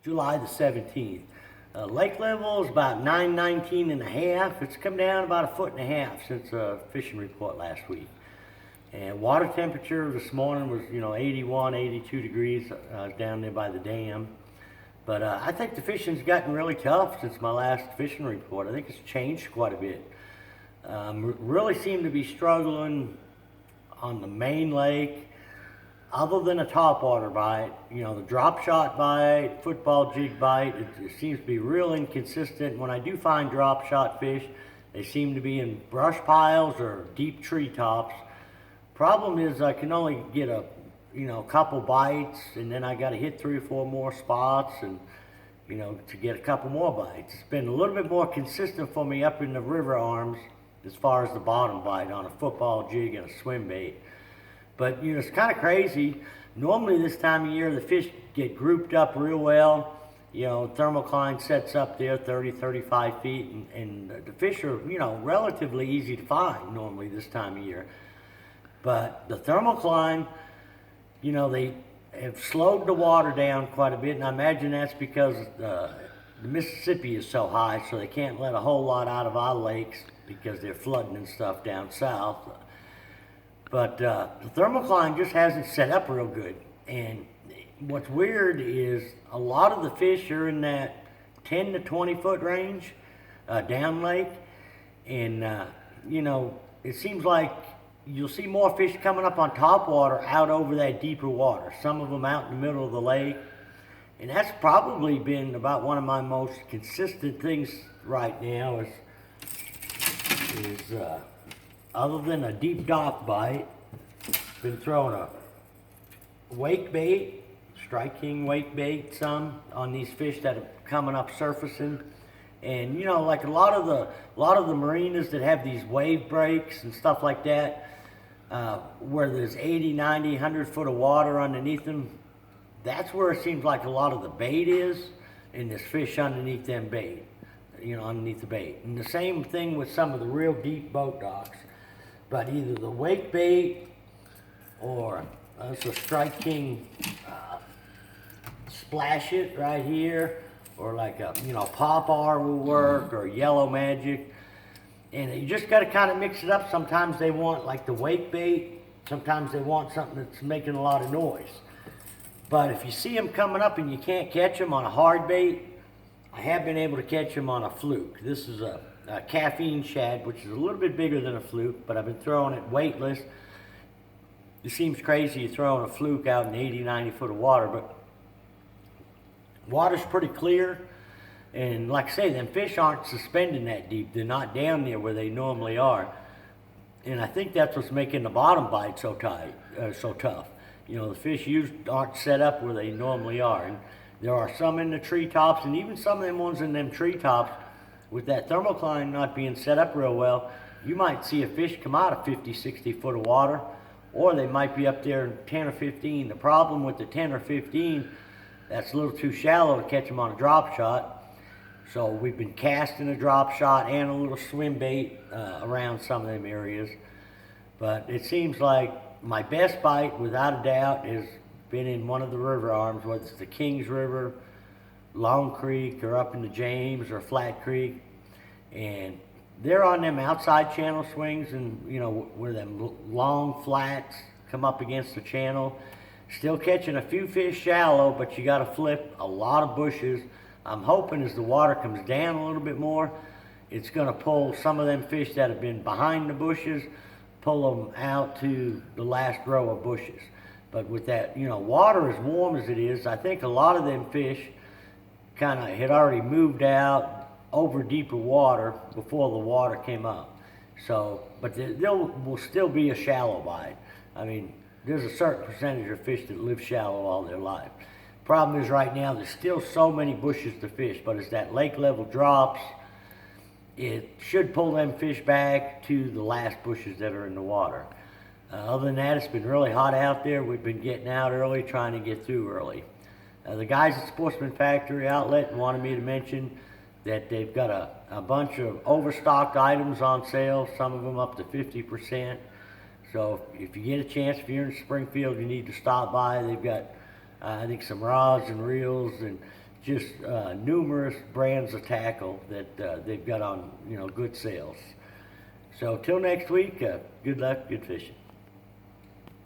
July the 17th. Lake level is about 919 and a half. It's come down about 1.5 feet since a fishing report last week. And water temperature this morning was, 81, 82 degrees down there by the dam. But I think the fishing's gotten really tough since my last fishing report. I think it's changed quite a bit. Really seem to be struggling on the main lake, other than a topwater bite. The drop shot bite, football jig bite, it seems to be real inconsistent. When I do find drop shot fish, they seem to be in brush piles or deep tree tops. Problem is I can only get a couple bites, and then I got to hit 3 or 4 more spots and to get a couple more bites. It's been a little bit more consistent for me up in the river arms as far as the bottom bite on a football jig and a swim bait. But it's kind of crazy. Normally this time of year the fish get grouped up real well. Thermocline sets up there 30, 35 feet, and the fish are relatively easy to find normally this time of year. But the thermocline, they have slowed the water down quite a bit, and I imagine that's because the Mississippi is so high, so they can't let a whole lot out of our lakes because they're flooding and stuff down south. But the thermocline just hasn't set up real good. And what's weird is a lot of the fish are in that 10 to 20 foot range down lake. And, it seems like you'll see more fish coming up on top water out over that deeper water. Some of them out in the middle of the lake. And that's probably been about one of my most consistent things right now is other than a deep dock bite, been throwing a wake bait, Strike King wake bait some on these fish that are coming up surfacing. And like a lot of the marinas that have these wave breaks and stuff like that, where there's 80, 90, 100 foot of water underneath them, that's where it seems like a lot of the bait is, and there's fish underneath them bait, underneath the bait. And the same thing with some of the real deep boat docks. But either the wake bait or it's a Strike King splash it right here, or like a Pop-R will work, or Yellow Magic. And you just got to kind of mix it up. Sometimes they want like the wake bait, sometimes they want something that's making a lot of noise. But if you see them coming up and you can't catch them on a hard bait, I have been able to catch them on a fluke. This is a caffeine shad, which is a little bit bigger than a fluke, but I've been throwing it weightless. It seems crazy you're throwing a fluke out in 80, 90 foot of water, but water's pretty clear. And like I say, them fish aren't suspending that deep. They're not down there where they normally are. And I think that's what's making the bottom bite so tough. The fish aren't set up where they normally are. And there are some in the treetops, and even some of them ones in them treetops, with that thermocline not being set up real well, you might see a fish come out of 50, 60 foot of water, or they might be up there in 10 or 15. The problem with the 10 or 15, that's a little too shallow to catch them on a drop shot. So we've been casting a drop shot and a little swim bait around some of them areas. But it seems like my best bite, without a doubt, has been in one of the river arms, whether it's the Kings River, Long Creek, or up in the James or Flat Creek. And they're on them outside channel swings, and where them long flats come up against the channel. Still catching a few fish shallow, but you got to flip a lot of bushes. I'm hoping as the water comes down a little bit more, it's going to pull some of them fish that have been behind the bushes, pull them out to the last row of bushes. But with that, water as warm as it is, I think a lot of them fish kind of had already moved out over deeper water before the water came up. So, but there will still be a shallow bite. I mean, there's a certain percentage of fish that live shallow all their life. Problem is right now there's still so many bushes to fish, but as that lake level drops, it should pull them fish back to the last bushes that are in the water. Other than that, it's been really hot out there. We've been getting out early, trying to get through early. The guys at Sportsman Factory Outlet wanted me to mention that they've got a bunch of overstocked items on sale, some of them up to 50%. So if you get a chance, if you're in Springfield, you need to stop by. They've got I think some rods and reels and just numerous brands of tackle that they've got on, good sales. So till next week, good luck, good fishing.